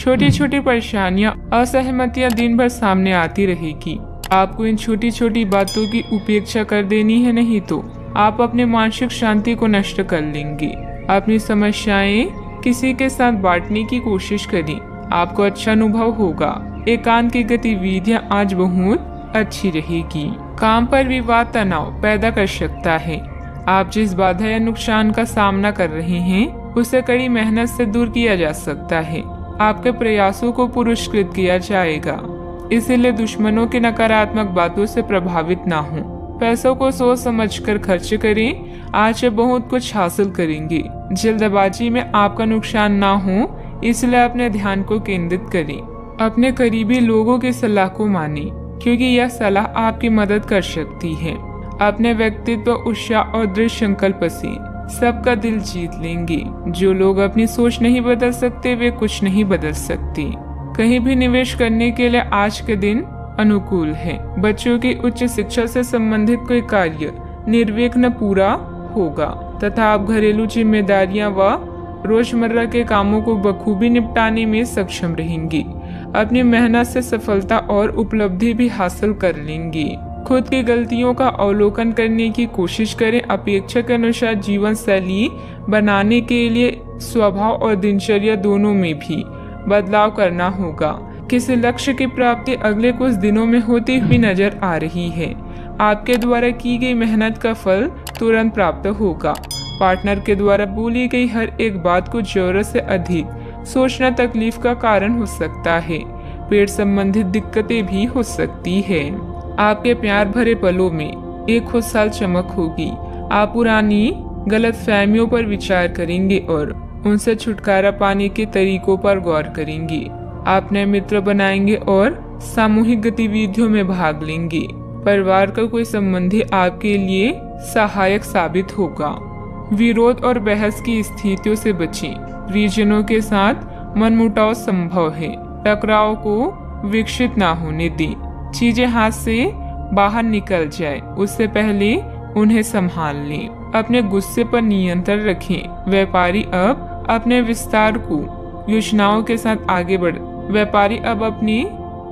छोटी छोटी परेशानियां, असहमतियां दिन भर सामने आती रहेगी। आपको इन छोटी छोटी बातों की उपेक्षा कर देनी है, नहीं तो आप अपने मानसिक शांति को नष्ट कर लेंगे। अपनी समस्याएं किसी के साथ बांटने की कोशिश करें, आपको अच्छा अनुभव होगा। एकांत की गतिविधियां आज बहुत अच्छी रहेगी। काम पर विवाद तनाव पैदा कर सकता है। आप जिस बाधा या नुकसान का सामना कर रहे हैं उसे कड़ी मेहनत से दूर किया जा सकता है। आपके प्रयासों को पुरस्कृत किया जाएगा, इसीलिए दुश्मनों की नकारात्मक बातों से प्रभावित ना हो। पैसों को सोच समझकर खर्च करें, आज बहुत कुछ हासिल करेंगे। जल्दबाजी में आपका नुकसान ना हो, इसलिए अपने ध्यान को केंद्रित करें। अपने करीबी लोगों की सलाह को मानें, क्योंकि यह सलाह आपकी मदद कर सकती है। अपने व्यक्तित्व, उत्साह और दृढ़ संकल्प से सबका दिल जीत लेंगे। जो लोग अपनी सोच नहीं बदल सकते वे कुछ नहीं बदल सकते। कहीं भी निवेश करने के लिए आज के दिन अनुकूल है। बच्चों की उच्च शिक्षा से संबंधित कोई कार्य निर्विघ्न पूरा होगा तथा आप घरेलू जिम्मेदारियां व रोजमर्रा के कामों को बखूबी निपटाने में सक्षम रहेंगे। अपनी मेहनत से सफलता और उपलब्धि भी हासिल कर लेंगे। खुद की गलतियों का अवलोकन करने की कोशिश करें। अपेक्षा के अनुसार जीवन शैली बनाने के लिए स्वभाव और दिनचर्या दोनों में भी बदलाव करना होगा। किसी लक्ष्य की प्राप्ति अगले कुछ दिनों में होती हुई नजर आ रही है। आपके द्वारा की गई मेहनत का फल तुरंत प्राप्त होगा। पार्टनर के द्वारा बोली गई हर एक बात को जरूरत से अधिक सोचना तकलीफ का कारण हो सकता है। पेट संबंधित दिक्कतें भी हो सकती है। आपके प्यार भरे पलों में एक खुशहाल चमक होगी। आप पुरानी गलत फहमियों पर विचार करेंगे और उनसे छुटकारा पाने के तरीकों पर गौर करेंगे। आप नए मित्र बनाएंगे और सामूहिक गतिविधियों में भाग लेंगे। परिवार का कोई संबंधी आपके लिए सहायक साबित होगा। विरोध और बहस की स्थितियों से बचें। परिजनों के साथ मनमुटाव संभव है। टकराव को विकसित ना होने दें। चीजें हाथ से बाहर निकल जाए उससे पहले उन्हें संभाल लें। अपने गुस्से पर नियंत्रण रखें। व्यापारी अब अपने विस्तार को योजनाओं के साथ आगे बढ़ व्यापारी अब अपनी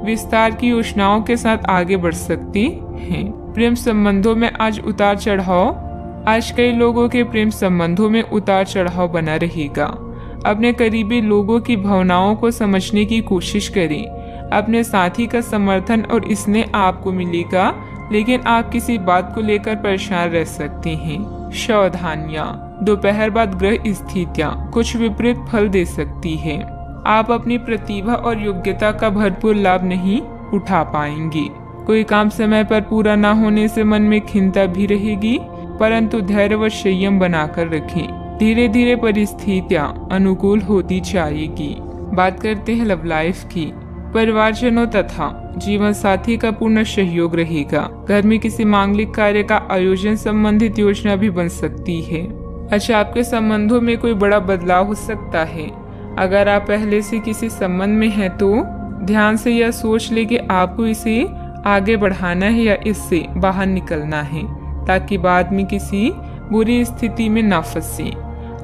विस्तार की योजनाओं के साथ आगे बढ़ सकते हैं। प्रेम संबंधों में आज उतार चढ़ाव आज कई लोगों के प्रेम संबंधों में उतार चढ़ाव बना रहेगा। अपने करीबी लोगों की भावनाओं को समझने की कोशिश करें। अपने साथी का समर्थन और स्नेह आपको मिलेगा, लेकिन आप किसी बात को लेकर परेशान रह सकते हैं। सावधानियां, दोपहर बाद ग्रह स्थितियां कुछ विपरीत फल दे सकती है। आप अपनी प्रतिभा और योग्यता का भरपूर लाभ नहीं उठा पाएंगे। कोई काम समय पर पूरा न होने से मन में खिन्नता भी रहेगी, परंतु धैर्य व संयम बनाकर रखें। धीरे धीरे परिस्थितियां अनुकूल होती जाएगी। बात करते हैं लव लाइफ की। परिवारजनों तथा जीवन साथी का पूर्ण सहयोग रहेगा। घर में किसी मांगलिक कार्य का आयोजन संबंधित योजना भी बन सकती है। अच्छा, आपके संबंधों में कोई बड़ा बदलाव हो सकता है। अगर आप पहले से किसी संबंध में हैं तो ध्यान से यह सोच ले कि आपको इसे आगे बढ़ाना है या इससे बाहर निकलना है, ताकि बाद में किसी बुरी स्थिति में ना फंसे।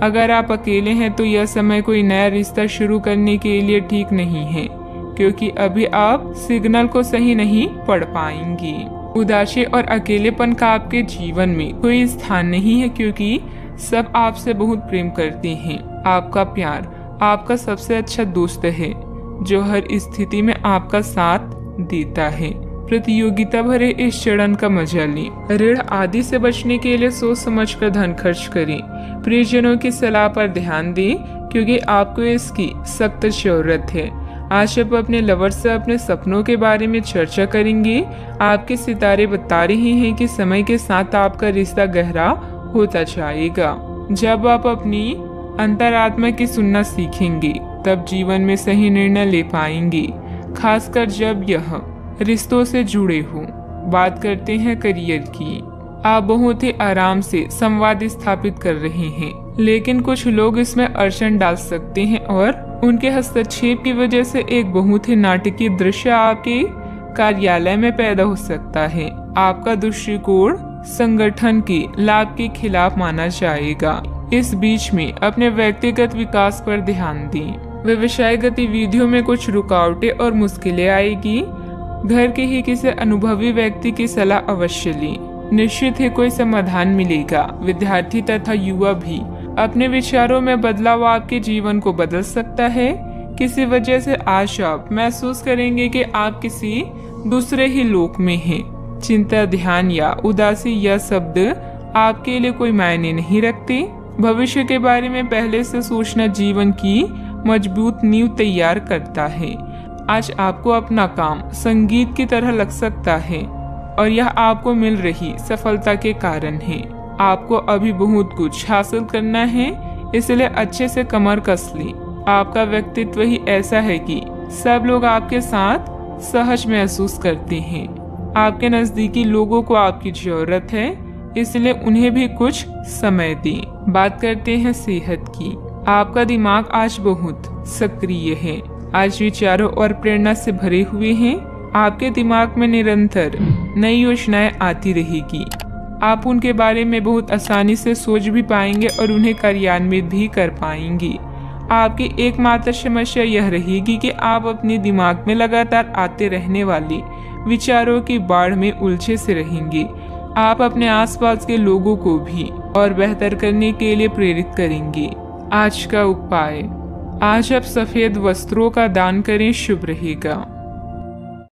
अगर आप अकेले हैं तो यह समय कोई नया रिश्ता शुरू करने के लिए ठीक नहीं है, क्योंकि अभी आप सिग्नल को सही नहीं पढ़ पाएंगे। उदासी और अकेलेपन का आपके जीवन में कोई स्थान नहीं है, क्योंकि सब आपसे बहुत प्रेम करते हैं। आपका प्यार आपका सबसे अच्छा दोस्त है, जो हर स्थिति में आपका साथ देता है। प्रतियोगिता भरे इस चरण का मजा लें। ऋण आदि से बचने के लिए सोच समझकर धन खर्च करें। प्रियजनों की सलाह पर ध्यान दें, क्योंकि आपको इसकी सख्त जरूरत है। आज आप अपने लवर से अपने सपनों के बारे में चर्चा करेंगे। आपके सितारे बता रहे हैं कि समय के साथ आपका रिश्ता गहरा होता जाएगा। जब आप अपनी अंतरात्मा की सुनना सीखेंगे, तब जीवन में सही निर्णय ले पाएंगे, खासकर जब यह रिश्तों से जुड़े हो। बात करते हैं करियर की। आप बहुत ही आराम से संवाद स्थापित कर रहे हैं, लेकिन कुछ लोग इसमें अड़चन डाल सकते हैं और उनके हस्तक्षेप की वजह से एक बहुत ही नाटकीय दृश्य आपके कार्यालय में पैदा हो सकता है। आपका दृष्टिकोण संगठन के लाभ के खिलाफ माना जाएगा। इस बीच में अपने व्यक्तिगत विकास पर ध्यान दें। व्यवसाय गतिविधियों में कुछ रुकावटें और मुश्किलें आएगी। घर के ही किसी अनुभवी व्यक्ति की सलाह अवश्य लें, निश्चित ही कोई समाधान मिलेगा। विद्यार्थी तथा युवा भी, अपने विचारों में बदलाव आपके जीवन को बदल सकता है। किसी वजह से आज आप महसूस करेंगे कि आप किसी दूसरे ही लोक में हैं। चिंता, ध्यान या उदासी यह शब्द आपके लिए कोई मायने नहीं रखते। भविष्य के बारे में पहले से सोचना जीवन की मजबूत नींव तैयार करता है। आज आपको अपना काम संगीत की तरह लग सकता है और यह आपको मिल रही सफलता के कारण है। आपको अभी बहुत कुछ हासिल करना है, इसलिए अच्छे से कमर कस लें। आपका व्यक्तित्व ही ऐसा है कि सब लोग आपके साथ सहज महसूस करते हैं। आपके नजदीकी लोगों को आपकी जरूरत है, इसलिए उन्हें भी कुछ समय दें। बात करते हैं सेहत की। आपका दिमाग आज बहुत सक्रिय है, आज विचारों और प्रेरणा से भरे हुए हैं। आपके दिमाग में निरंतर नई योजनाएं आती रहेगी। आप उनके बारे में बहुत आसानी से सोच भी पाएंगे और उन्हें कार्यान्वित भी कर पाएंगे। आपकी एकमात्र समस्या यह रहेगी कि आप अपने दिमाग में लगातार आते रहने वाले विचारों की बाढ़ में उलझे से रहेंगे। आप अपने आसपास के लोगों को भी और बेहतर करने के लिए प्रेरित करेंगे। आज का उपाय, आज आप सफेद वस्त्रों का दान करें, शुभ रहेगा।